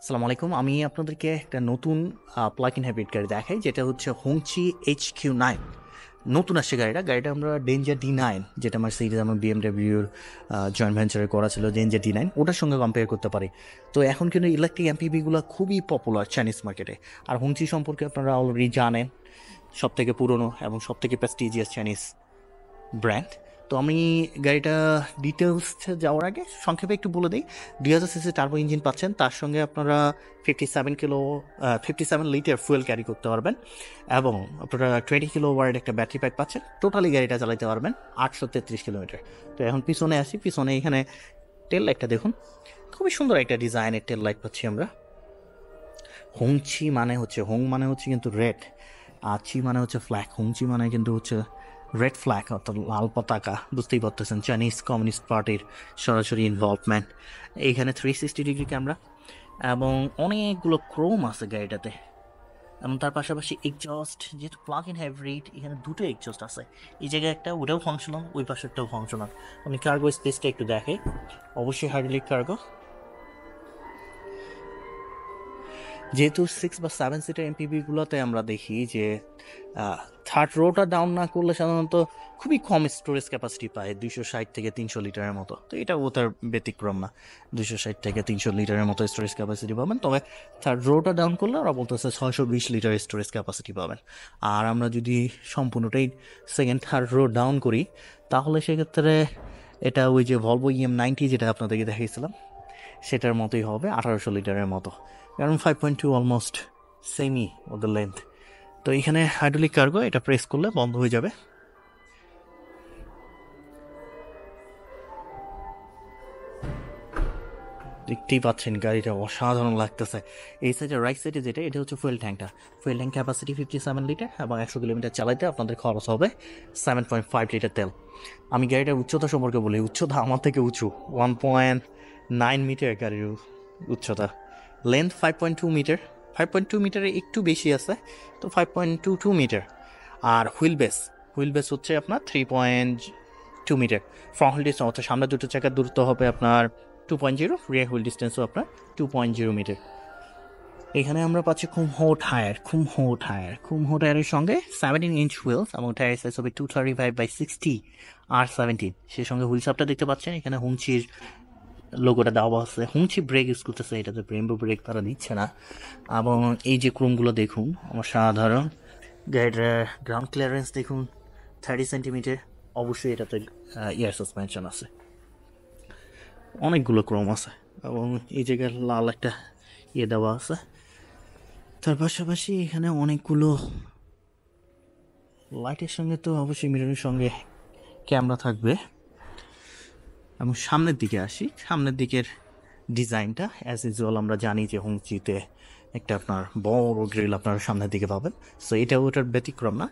আসসালামু আলাইকুম। আমি আপনাদেরকে একটা নতুন প্লাগ ইন হাইব্রিড গাড়ি দেখাই, যেটা হচ্ছে হংচি HQ9। নতুন আসছে গাড়িটা আমরা ডেঞ্জার D9, যেটা মার্সিডিজ আমার বিএমডব্লিউর জয়েন্ট ভেঞ্চারে করা ছিল, ডেঞ্জার D9 ওটার সঙ্গে কম্পেয়ার করতে পারি। তো এখন কিন্তু ইলেকট্রিক এমপিভিগুলো খুবই পপুলার চাইনিজ মার্কেটে। আর হংচি সম্পর্কে আপনারা অলরেডি জানেন, সব থেকে পুরনো এবং সব থেকে প্রেস্টিজিয়াস চাইনিজ ব্র্যান্ড। তো আমি গাড়িটা ডিটেলস যাওয়ার আগে সংক্ষেপে একটু বলে দিই। 2000 সিসি টার্বো ইঞ্জিন পাচ্ছেন, তার সঙ্গে আপনারা 57 লিটার ফুয়েল ক্যারি করতে পারবেন, এবং আপনারা 20 কিলো ওয়াট একটা ব্যাটারি প্যাক পাচ্ছেন। টোটালি গাড়িটা চালাতে পারবেন 833 কিলোমিটার। তো এখন পিছনে আসি, পিছনে এখানে টেল লাইটটা দেখুন, খুবই সুন্দর একটা ডিজাইনের টেল লাইট পাচ্ছি আমরা। হংচি মানে হচ্ছে, হোং মানে হচ্ছে কিন্তু রেড, আর চি মানে হচ্ছে ফ্ল্যাগ। হংচি মানে কিন্তু হচ্ছে রেড ফ্ল্যাগ, অর্থাৎ লাল পতাকা। বুঝতেই পারতেছেন চাইনিজ কমিউনিস্ট পার্টির সরাসরি ইনভলভমেন্ট। এইখানে 360 ডিগ্রি ক্যামেরা এবং অনেকগুলো ক্রোম আছে গাড়িটাতে, এবং তার পাশাপাশি এক্সজস্ট, যেহেতু প্লাগ ইন হাইব্রিড এখানে দুটো এক্সজস্ট আছে। এই জায়গায় একটা, ওটাও ফাংশনাল, ওই পাশেরটাও ফাংশনাল। আমি কার্গো স্পেসটা একটু দেখাই, অবশ্যই হাইড্রোলিক কার্গো। যেহেতু 6 বা 7 সিটার এমপিভিগুলোতে আমরা দেখি যে থার্ড রোটা ডাউন না করলে সাধারণত খুবই কম স্টোরেজ ক্যাপাসিটি পায়, 260 থেকে 300 লিটারের মতো। তো এটা তার ব্যতিক্রম না, 260 থেকে 300 লিটারের মতো স্টোরেজ ক্যাপাসিটি পাবেন। তবে থার্ড রোটা ডাউন করলে ওরা বলতেছে 620 লিটার স্টোরেজ ক্যাপাসিটি পাবেন। আর আমরা যদি সম্পূর্ণটাই সেকেন্ড থার্ড রো ডাউন করি, তাহলে সেক্ষেত্রে এটা ওই যে ভলভো EM90 যেটা আপনাদেরকে দেখিয়েছিলাম সেটার মতোই হবে, 1800 লিটারের মতো। কারণ 5.2 অলমোস্ট সেমই ওদের লেন্থ। তো এখানে হাইড্রোলিক কার্গো, এটা প্রেস করলে বন্ধ হয়ে যাবে। দেখতেই পাচ্ছেন গাড়িটা অসাধারণ লাগতেছে। এই সাইডে রাইট সাইডে যেটা, এটা হচ্ছে ফুয়েল ট্যাঙ্কটা। ফুয়েল ট্যাঙ্ক ক্যাপাসিটি 57 লিটার, এবং 100 কিলোমিটার চালাইতে আপনাদের খরচ হবে 7.5 লিটার তেল। আমি গাড়িটার উচ্চতা সম্পর্কে বলি, উচ্চতা আমার থেকে উঁচু, 1.9 মিটার গাড়ির উচ্চতা। লেন্থ 5.2 মিটার, 5.2 মিটারে একটু বেশি আছে, তো 5.22 মিটার। আর হুইল বেস হচ্ছে আপনার 3.2 মিটার। ফ্রন্ট হুইল ডিস্টেন্স অর্থাৎ সামনে দুটো চাকার দূরত্ব হবে আপনার 2.0, রিয়ার হুইল ডিস্টেন্সও আপনার 2.0 মিটার। এখানে আমরা পাচ্ছি খুমহো টায়ারের সঙ্গে 17 ইঞ্চ হুইলস, এবং টায়ার সাইজ হবে 235/60 R17। সেই সঙ্গে হুইল সাপটা দেখতে পাচ্ছেন, এখানে হুংচির লোগোটা দেওয়া আছে। হুংচি ব্রেক ইউজ করতেছে, এটাতে ব্রেম্বো ব্রেক তারা দিচ্ছে না। এবং এই যে ক্রোমগুলো দেখুন, আমার সাধারণ গাড়িটার গ্রাউন্ড ক্লিয়ারেন্স দেখুন 30 সেন্টিমিটার। অবশ্যই এটাতে এয়ার সাসপেনশন আছে, অনেকগুলো ক্রোম আছে, এবং এই জায়গায় লাল একটা দেওয়া আছে। তার পাশাপাশি এখানে অনেকগুলো লাইটের সঙ্গে তো অবশ্যই মিররের সঙ্গে ক্যামেরা থাকবে। এবং সামনের দিকে আসি, সামনের দিকের ডিজাইনটা অ্যাজ ইউজুয়াল আমরা জানি যে হংচিতে একটা আপনার বড় গ্রিল আপনারা সামনের দিকে পাবেন। সো এটা ওটার ব্যতিক্রম না।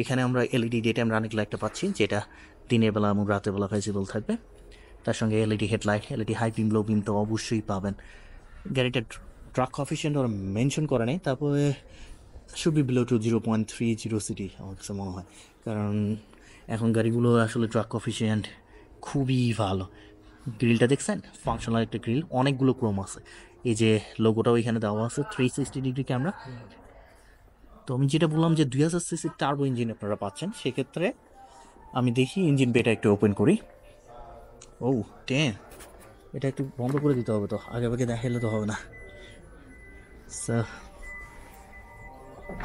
এখানে আমরা এলইডি ডে টাইম রানিং লাইটটা পাচ্ছি, যেটা দিনের বেলা এবং রাতের বেলা ভিজিবল থাকবে। তার সঙ্গে LED headlight, LED high beam, low beam তো অবশ্যই পাবেন। গাড়িটা ট্রাক কফিশিয়েন্ট ওরা মেনশন করে নেই, তারপরে শুড বি বিলো টু 0.30 আমার কাছে মনে হয়। কারণ এখন গাড়িগুলো আসলে ট্রাক কফিশিয়েন্ট খুবই ভালো। গ্রিলটা দেখছেন, ফাংশনাল একটা গ্রিল, অনেকগুলো ক্রোম আছে। এই যে লোগোটাও এখানে দেওয়া আছে, 360 ডিগ্রি ক্যামেরা। তো আমি যেটা বললাম যে 2000 সিসি টার্বো ইঞ্জিন আপনারা পাচ্ছেন, সেক্ষেত্রে আমি দেখি ইঞ্জিন বেটা একটু ওপেন করি। ও টেন, এটা একটু বন্ধ করে দিতে হবে, তো আগে আগে দেখাইলে তো হবে না।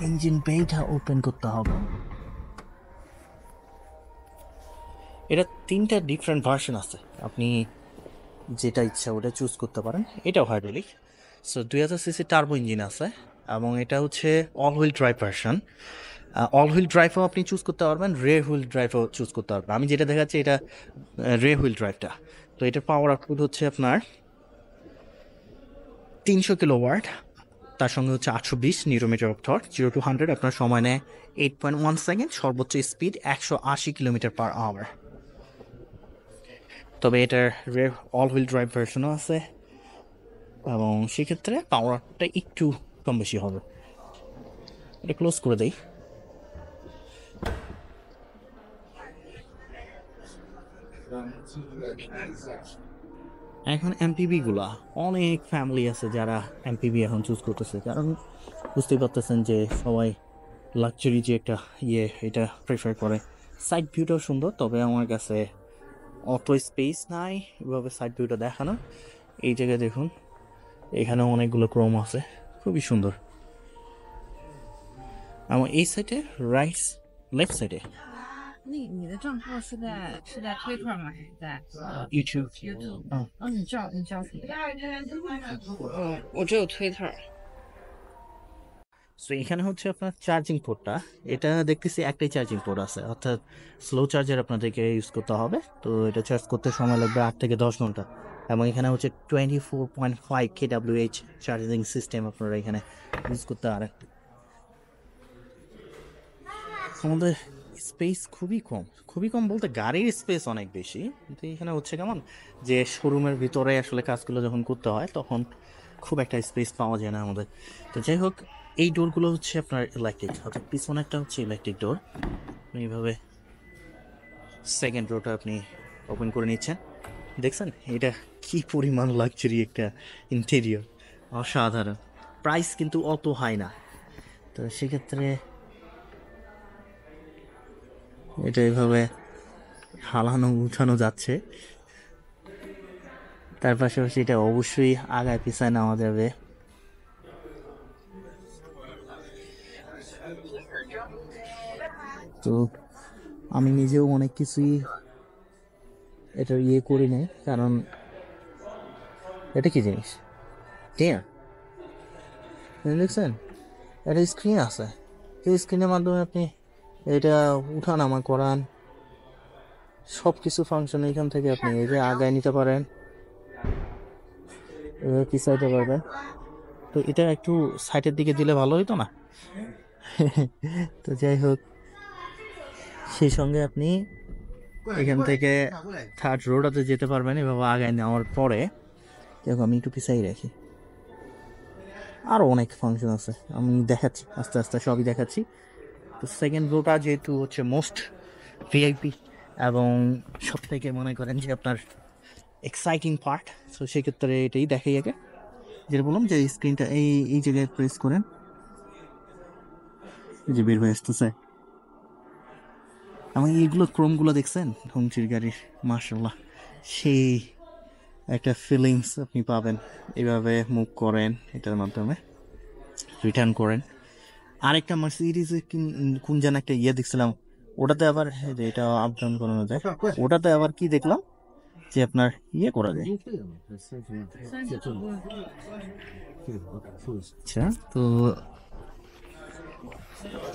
ইঞ্জিন বেটা ওপেন করতে হবে। এটা 3টা ডিফারেন্ট ভার্সন আছে, আপনি যেটা ইচ্ছা ওটা চুজ করতে পারেন। এটাও hydraulic. So 2000 CC turbo engine আছে, এবং এটা হচ্ছে all wheel drive version. All wheel ড্রাইভও আপনি চুজ করতে পারবেন, রে হুইল ড্রাইভও চুজ করতে পারবেন। আমি যেটা দেখাচ্ছি এটা রে হুইল ড্রাইভটা। তো এটার পাওয়ার আউটপুট হচ্ছে আপনার 300 কিলোওয়াট, তার সঙ্গে হচ্ছে 820 নিউটন অফ টর্ক। 0 to 100 আপনার সময় নেয় 8.1 সেকেন্ড, সর্বোচ্চ স্পিড 180 কিলোমিটার/আওয়ার। তবে এটার রে অল হুইল ড্রাইভ ভার্সনও আছে, এবং সেক্ষেত্রে পাওয়ারটা একটু কম বেশি হবে। এটা ক্লোজ করে দেই। এখন এমপিবি গুলা অনেক ফ্যামিলি আছে যারা এমপিবি এখন চুজ করতেছে, কারণ বুঝতেই পারতেছেন যে সবাই লাক্সারি যে একটা এটা প্রেফার করে। সাইড ভিউটাও সুন্দর, তবে আমার কাছে অত স্পেস নাই এভাবে সাইড ভিউটা দেখানো। এই জায়গায় দেখুন, এখানে অনেকগুলো ক্রোম আছে, খুবই সুন্দর। আমার এই সাইডে লেফট সাইডে 你的账号是在推特吗？还是在 ইউটিউব YouTube？哦，你叫什么？我只有推特。সো এখানে হচ্ছে আপনার চার্জিং পোর্টটা, এটা দেখতেছি একটাই চার্জিং পোর্ট আছে, অর্থাৎ স্লো চার্জার আপনাদেরকে ইউজ করতে হবে। তো এটা চার্জ করতে সময় লাগবে 8 থেকে 10 ঘন্টা, এবং এখানে হচ্ছে 24.5 kWh চার্জিং সিস্টেম আপনারা এখানে ইউজ করতে পারেন। আমাদের স্পেস খুবই কম বলতে গাড়ির স্পেস অনেক বেশি, কিন্তু এখানে হচ্ছে কেমন যে শোরুমের ভিতরে আসলে কাজগুলো যখন করতে হয় তখন খুব একটা স্পেস পাওয়া যায় না আমাদের। তো যাই হোক, এই ডোরগুলো হচ্ছে আপনার ইলেকট্রিক, অর্থাৎ পিছনেরটা হচ্ছে ইলেকট্রিক ডোর। আপনি এইভাবে সেকেন্ড ডোরটা আপনি ওপেন করে নিচ্ছেন। দেখছেন এটা কি পরিমাণ লাক্সারি একটা ইন্টেরিয়র, অসাধারণ। প্রাইস কিন্তু অত হাই না, তো সেক্ষেত্রে এটা এইভাবে হালানো উঠানো যাচ্ছে। তার পাশাপাশি এটা অবশ্যই আগায় পিছায় নেওয়া যাবে। তো আমি নিজেও অনেক কিছুই এটা করি নাই, কারণ এটা কি জিনিস টিয়ার দেখছেন, একটা স্ক্রিন আছে, এই স্ক্রিনের মাধ্যমে আপনি এটা উঠানামা করান, সব কিছু ফাংশন এখান থেকে আপনি এই যে আগায় নিতে পারেন, এভাবে পিছাইতে পারবেন। তো এটা একটু সাইডের দিকে দিলে ভালো হইতো না? তো যাই হোক, সেই সঙ্গে আপনি এখান থেকে থার্ড রোডাতে যেতে পারবেন এভাবে আগায় নেওয়ার পরে। দেখো আমি একটু পিছাই রাখি, আরও অনেক ফাংশন আছে, আমি দেখাচ্ছি আস্তে আস্তে সবই দেখাচ্ছি। তো সেকেন্ড রোটা যেহেতু হচ্ছে মোস্ট ভিআইপি এবং সব থেকে মনে করেন যে আপনার এক্সাইটিং পার্ট, তো সেক্ষেত্রে এটাই দেখাই আগে। যেটা বললাম যে স্ক্রিনটা এই জায়গায় প্রেস করেন, যে বের হয়ে আসতেছে। এবং এইগুলো ক্রোমগুলো দেখছেন হুমচির গাড়ির, মার্শাল্লাহ সেই একটা ফিলিংস আপনি পাবেন। এভাবে মুভ করেন, এটার মাধ্যমে রিটার্ন করেন। আরেকটা মার্সিডিজে কোন যেন একটা দেখছিলাম, ওটাতে আবার এটা আপ ডাউন করানো যায়। ওটাতে আবার কি দেখলাম যে আপনার করা যায়। আচ্ছা, তো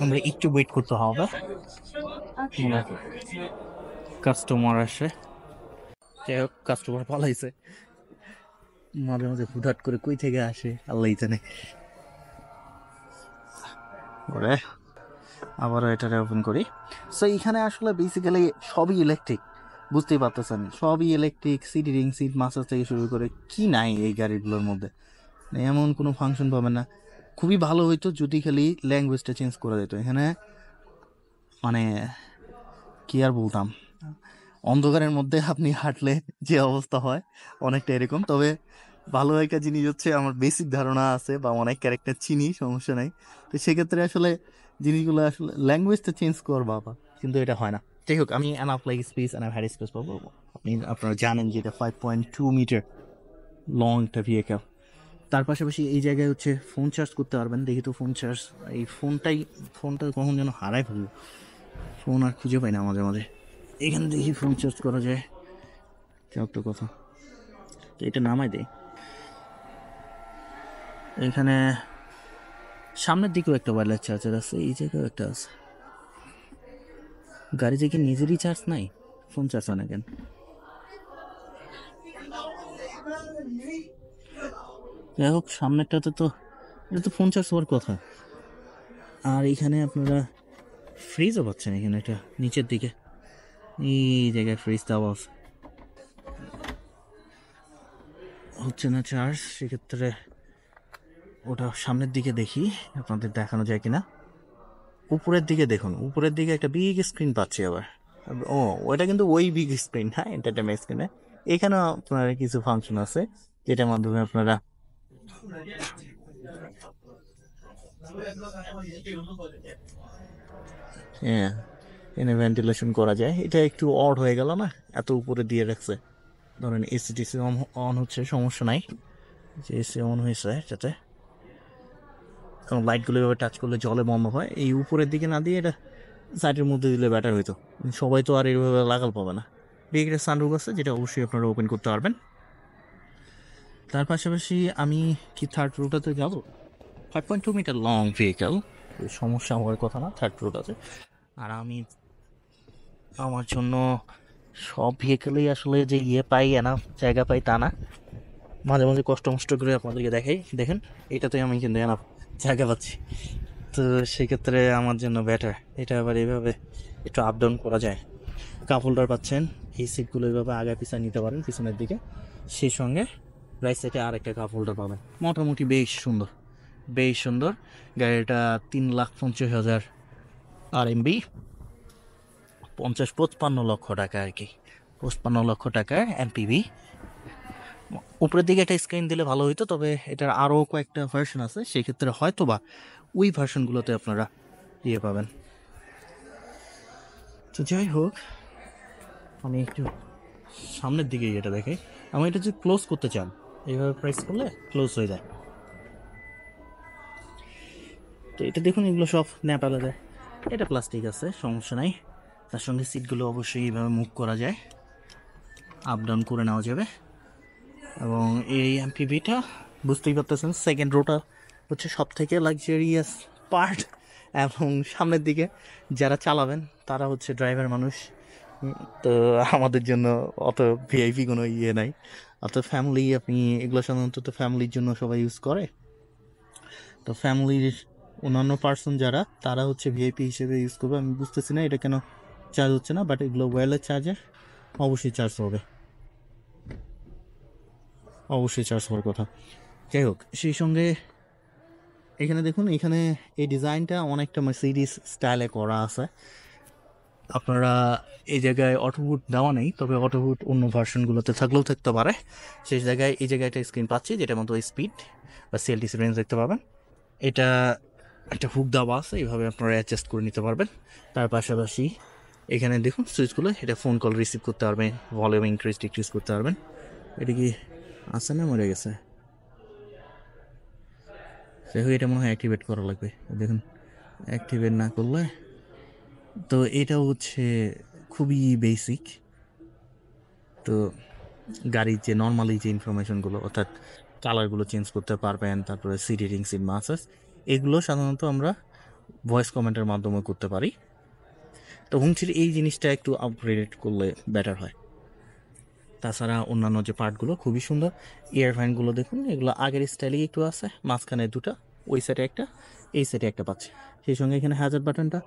আমরা একটু ওয়েট করতে হবে, কাস্টমার আসে। যাই হোক, কাস্টমার পালাইছে, মাঝে মাঝে হুটহাট করে কই থেকে আসে আল্লাহ জানে। করে আবারও এটারে ওপেন করি। সো এখানে আসলে বেসিক্যালি সবই ইলেকট্রিক, বুঝতেই পারতেছেন, সবই ইলেকট্রিক। সিট মাসাজ থেকে শুরু করে কি নাই এই গাড়িগুলোর মধ্যে, এমন কোনো ফাংশন পাবেন না। খুবই ভালো হইতো যদি খালি ল্যাঙ্গুয়েজটা চেঞ্জ করে দিত এখানে, মানে কি আর বলতাম, অন্ধকারের মধ্যে আপনি হাঁটলে যে অবস্থা হয় অনেকটা এরকম। তবে ভালো একটা জিনিস হচ্ছে আমার বেসিক ধারণা আছে বা অনেক ক্যারেক্টার চিনি, সমস্যা নাই। তো সেক্ষেত্রে আসলে জিনিসগুলো আসলে ল্যাঙ্গুয়েজটা চেঞ্জ করবা, কিন্তু এটা হয় না। যাই হোক, আমি enough like space and had space পাবো। আপনারা জানেন যে এটা 5.2 মিটার লং একটা ভেহিকেল। তার পাশাপাশি এই জায়গায় হচ্ছে ফোন চার্জ করতে পারবেন। দেখি তো ফোন চার্জ, এই ফোনটা কখন যেন হারাই ফেলবো, ফোন আর খুঁজে পাই না মাঝে মাঝে। এখানে দেখি ফোন চার্জ করা যায়, একটা কথা। তো এটা নামাই দেয়, এখানে সামনের দিকেও একটা ওয়্যারলেস চার্জার আছে, এই জায়গায় একটা আছে। গাড়ি থেকে নিজেরই চার্জ নাই, ফোন চার্জ হয় না কেন? যাই হোক, সামনেরটাতে তো এটা তো ফোন চার্জ হওয়ার কথা। আর এখানে আপনারা ফ্রিজও পাচ্ছেন, এখানে একটা নিচের দিকে এই জায়গায় ফ্রিজ দেওয়া আছে। হচ্ছে না চার্জ, সেক্ষেত্রে ওটা সামনের দিকে দেখি আপনাদের দেখানো যায় কিনা। উপরের দিকে দেখুন, উপরের দিকে একটা বিগ স্ক্রিন পাচ্ছি আবার। ও, ওটা কিন্তু ওই বিগ স্ক্রিন, হ্যাঁ, এন্টারটেনমেন্ট স্ক্রিনে এখানেও আপনার কিছু ফাংশন আছে যেটার মাধ্যমে আপনারা হ্যাঁ এনে ভেন্টিলেশন করা যায়। এটা একটু অড হয়ে গেল না, এত উপরে দিয়ে রাখছে। ধরেন এসি টিসি অন হচ্ছে, সমস্যা নাই, যে এসি অন হয়েছে যাতে, কারণ লাইটগুলো এভাবে টাচ করলে জলে বন্ধ হয়। এই উপরের দিকে না দিয়ে এটা সাইডের মধ্যে দিলে বেটার হইতো, সবাই তো আর এইভাবে লাগাল পাবে না। এদিকে একটা সানরুফ আছে যেটা অবশ্যই আপনারা ওপেন করতে পারবেন। তার পাশাপাশি আমি কি থার্ড রোটাতে যাব, 5.2 মিটার লং ভেহিকেল, সমস্যা হওয়ার কথা না থার্ড রোড আছে। আর আমি আমার জন্য সব ভেহিকেলেই আসলে যে পাই না জায়গা পাই তা না, মাঝে মাঝে কষ্ট মষ্ট করে আপনাদেরকে দেখাই। দেখেন এটাতে আমি কিন্তু এনাফ জায়গা পাচ্ছি, তো সেক্ষেত্রে আমার জন্য বেটার। এটা আবার এইভাবে একটু আপ ডাউন করা যায়। কাপ হোল্ডার পাচ্ছেন, এই সিটগুলো এইভাবে আগে পিছনে নিতে পারেন পিছনের দিকে, সেই সঙ্গে রাইট সাইডে আর একটা কাপ হোল্ডার পাবেন। মোটামুটি বেশ সুন্দর, বেশ সুন্দর। গাড়িটা 3,50,000 RMB, 55 লক্ষ টাকা আর কি, 55 লক্ষ টাকার MPV। উপরের দিকে একটা স্ক্রিন দিলে ভালো হইতো, তবে এটার আরও কয়েকটা ভার্সন আছে, সেক্ষেত্রে হয়তো বা ওই ভার্সনগুলোতে আপনারা পাবেন। তো যাই হোক, আমি একটু সামনের দিকে এটা দেখাই। আমি এটা যদি ক্লোজ করতে চান এইভাবে প্রেস করলে ক্লোজ হয়ে যায়। তো এটা দেখুন, এগুলো সব ন্যাপালা যায়, এটা প্লাস্টিক আছে, সমস্যা নাই। তার সঙ্গে সিটগুলো অবশ্যই এইভাবে মুভ করা যায়, আপ ডাউন করে নেওয়া যাবে। এবং এই MPVটা বুঝতেই পারতেছেন, সেকেন্ড রোটা হচ্ছে সব থেকে লাক্সারিয়াস পার্ট, এবং সামনের দিকে যারা চালাবেন তারা হচ্ছে ড্রাইভার মানুষ। তো আমাদের জন্য অত ভিআইপি কোনো নাই, অত ফ্যামিলি, আপনি এগুলো সাধারণত তো ফ্যামিলির জন্য সবাই ইউজ করে। তো ফ্যামিলির অন্যান্য পার্সন যারা, তারা হচ্ছে ভিআইপি হিসেবে ইউজ করবে। আমি বুঝতেছি না এটা কেন চার্জ হচ্ছে না, বাট এগুলো ওয়্যারলেস চার্জার, অবশ্যই চার্জ হবে, অবশ্যই চার্জ হওয়ার কথা। যাই হোক, সেই সঙ্গে এখানে দেখুন, এখানে এই ডিজাইনটা অনেকটা মার্সিডিস স্টাইলে করা আছে। আপনারা এই জায়গায় অটোহুড দেওয়া নেই, তবে অটোহুড অন্য ভার্সনগুলোতে থাকলেও থাকতে পারে। সেই জায়গায় এই জায়গায় একটা স্ক্রিন পাচ্ছি যেটার মতো স্পিড বা CLTC রেঞ্জ দেখতে পাবেন। এটা একটা হুক দেওয়া আছে, এইভাবে আপনারা অ্যাডজাস্ট করে নিতে পারবেন। তার পাশাপাশি এখানে দেখুন সুইচগুলো, এটা ফোন কল রিসিভ করতে পারবেন, ভলিউম ইনক্রিজ ডিক্রিজ করতে পারবেন। এটা কি আছে না মরে গেছে, যাই হোক এটা মনে হয় অ্যাক্টিভেট করা লাগবে। দেখুন অ্যাক্টিভেট না করলে তো এটা হচ্ছে খুবই বেসিক। তো গাড়ির যে নর্মালি যে ইনফরমেশনগুলো, অর্থাৎ কালারগুলো চেঞ্জ করতে পারবেন, তারপরে সিট হিটিং, সিট মাসাজ, এগুলো সাধারণত আমরা ভয়েস কমেন্টের মাধ্যমে করতে পারি। তো হুমছির এই জিনিসটা একটু আপগ্রেড করলে বেটার হয়। তাছাড়া অন্যান্য যে পার্টগুলো খুবই সুন্দর। এয়ার ফ্যানগুলো দেখুন, এগুলো আগের স্টাইলেই একটু আছে, মাঝখানে দুটা, ওই সাইডে একটা, এই সাইডে একটা পাচ্ছে। সেই সঙ্গে এখানে হাজার বাটনটা,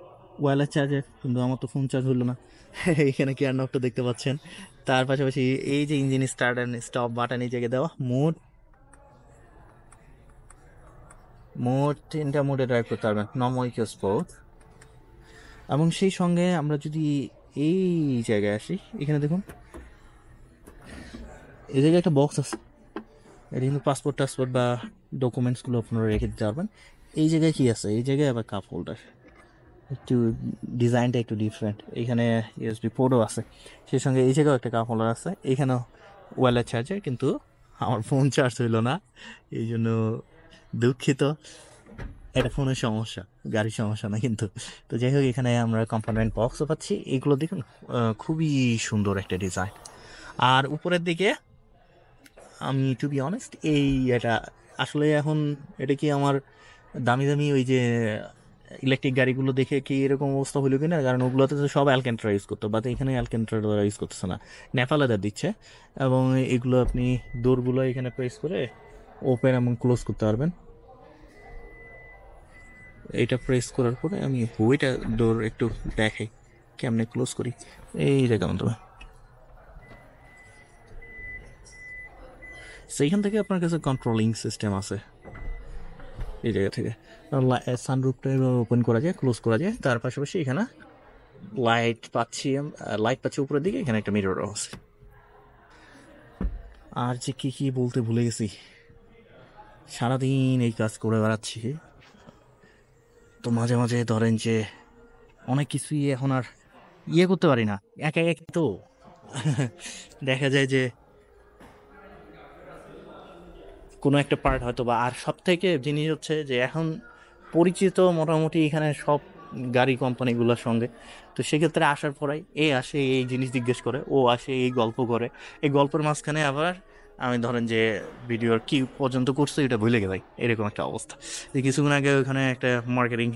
ওয়্যারলেস চার্জার, কিন্তু আমার তো ফোন চার্জ হলো না। এখানে কেয়ার নকটা দেখতে পাচ্ছেন। তার পাশাপাশি এই যে engine start and stop button এই জায়গায় দেওয়া, মোড মোড 3টা মোডে ড্রাইভ করতে পারবেন, নর্মাল, ইকো, স্পোর্ট। এবং সেই সঙ্গে আমরা যদি এই জায়গায় আসি, এখানে দেখুন এই জায়গায় একটা বক্স আছে, এটা কিন্তু পাসপোর্ট টাসপোর্ট বা ডকুমেন্টসগুলো আপনারা রেখে দিতে পারবেন। এই জায়গায় কি আছে, এই জায়গায় আবার কাপ হোল্ডার, একটু ডিজাইনটা একটু ডিফারেন্ট। এখানে USB পোর্টও আছে, সেই সঙ্গে এই জায়গাও একটা কাপ হোল্ডার আছে। এখানেও ওয়্যারলেস চার্জার, কিন্তু আমার ফোন চার্জ হইল না, এই জন্য দুঃখিত। এটা ফোনের সমস্যা, গাড়ির সমস্যা না কিন্তু। তো যাই হোক, এখানে আমরা কম্পার্টমেন্ট বক্সও পাচ্ছি। এগুলো দেখুন খুবই সুন্দর একটা ডিজাইন। আর উপরের দিকে আমি টু বি অনেস্ট, এটা আসলে এখন এটা কি আমার দামি দামি ওই যে ইলেকট্রিক গাড়িগুলো দেখে কি এরকম অবস্থা হলো কিনা, কারণ ওগুলোতে তো সব অ্যালকেন্ট্রা ইউজ করতো, বাট এখানে অ্যালকেন্ট্রা ইউজ করতেছে না, নেপা লেদার দিচ্ছে। এবং এগুলো আপনি ডোরগুলো এখানে প্রেস করে ওপেন এবং ক্লোজ করতে পারবেন। এইটা প্রেস করার পরে আমি ওইটা ডোর একটু দেখাই কেমনে ক্লোজ করি। এই জায়গা মতো সেইখান থেকে আপনার কাছে কন্ট্রোলিং সিস্টেম আছে, এই জায়গা থেকে সানরুফটা ওপেন করা যায়, ক্লোজ করা যায়। তার পাশাপাশি এখানে লাইট পাচ্ছি উপরের দিকে, এখানে একটা মিররও আছে। আর যে কী কী বলতে ভুলে গেছি, সারাদিন এই কাজ করে বেড়াচ্ছি, তো মাঝে মাঝে ধরেন যে অনেক কিছুই এখন আর করতে পারি না, একা একা তো দেখা যায় যে কোনো একটা পার্ট হয়তো বা। আর সব থেকে জিনিস হচ্ছে যে এখন পরিচিত মোটামুটি এখানে সব গাড়ি কোম্পানিগুলোর সঙ্গে, তো সেক্ষেত্রে আসার পরে এ আসে এই জিনিস জিজ্ঞেস করে, ও আসে এই গল্প করে, এই গল্পের মাঝখানে আবার আমি ধরেন যে ভিডিওর কি পর্যন্ত করছে এটা ভুলে গেলাই, এরকম একটা অবস্থা। যে কিছুক্ষণ আগে ওখানে একটা মার্কেটিং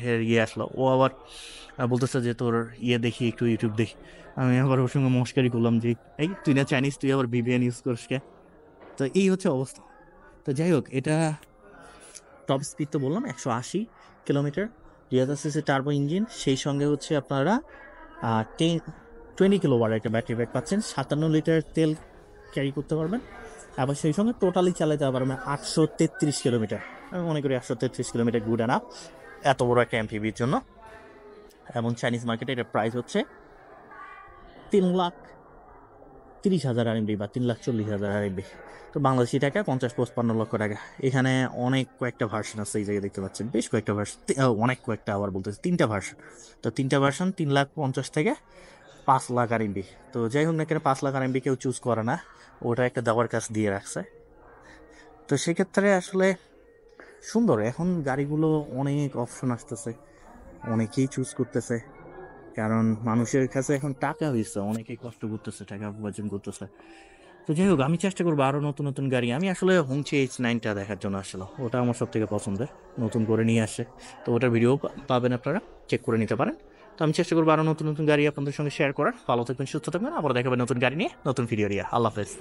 আসলো, ও আবার বলতেছে যে তোর দেখি একটু ইউটিউব দেখি। আমি আবার ওর সঙ্গে মস্কারি করলাম যে এই তুই না চাইনিজ, তুই আবার ভিপিএন ইউজ করিস কে? তো এই হচ্ছে অবস্থা। তো যাই হোক, এটা টপ স্পিড তো বললাম 180 কিলোমিটার, 2000 সিসি টার্বো ইঞ্জিন, সেই সঙ্গে হচ্ছে আপনারা 20 কিলোওয়াট একটা ব্যাটারি ব্যাক পাচ্ছেন, 57 লিটার তেল ক্যারি করতে পারবেন। আবার সেই সঙ্গে টোটালি চালাতে পারবেন 833 কিলোমিটার। আমি মনে করি 833 কিলোমিটার গুড এনাফ এত বড় একটা এমপিভির জন্য। এমন চাইনিজ মার্কেটে এটার প্রাইস হচ্ছে 3,30,000 আরএমবি বা 3,40,000 আরএমবি। তো বাংলাদেশি টাকা 50-55 লক্ষ টাকা। এখানে অনেক কয়েকটা ভার্সন আছে, এই জায়গায় দেখতে পাচ্ছেন বেশ কয়েকটা ভার্সন, অনেক কয়েকটা আবার বলতেছে 3টা ভার্সন। তো 3টা ভার্সন 3,50,000 থেকে 5,00,000 আরএমবি। তো যাই হোক না কেন 5,00,000 আরএমবি কেউ চুজ করে না, ওটা একটা দেওয়ার কাজ দিয়ে রাখছে। তো সেক্ষেত্রে আসলে সুন্দর, এখন গাড়িগুলো অনেক অপশন আসতেছে, অনেকেই চুজ করতেছে, কারণ মানুষের কাছে এখন টাকা হয়েছে, অনেকেই কষ্ট করতেছে, টাকা উপার্জন করতেছে। তো যাই হোক, আমি চেষ্টা করবো আরও নতুন নতুন গাড়ি। আমি আসলে হোংচি H9টা দেখার জন্য আসলে, ওটা আমার সব থেকে পছন্দের, নতুন করে নিয়ে আসে। তো ওটার ভিডিও পাবেন, আপনারা চেক করে নিতে পারেন। তো আমি চেষ্টা করবো আরও নতুন নতুন গাড়ি আপনাদের সঙ্গে শেয়ার করার। ভালো থাকবেন, সুস্থ থাকবেন, আবার দেখাবেন নতুন গাড়ি নিয়ে, নতুন ভিডিও নিয়ে। আল্লাহ হাফেজ।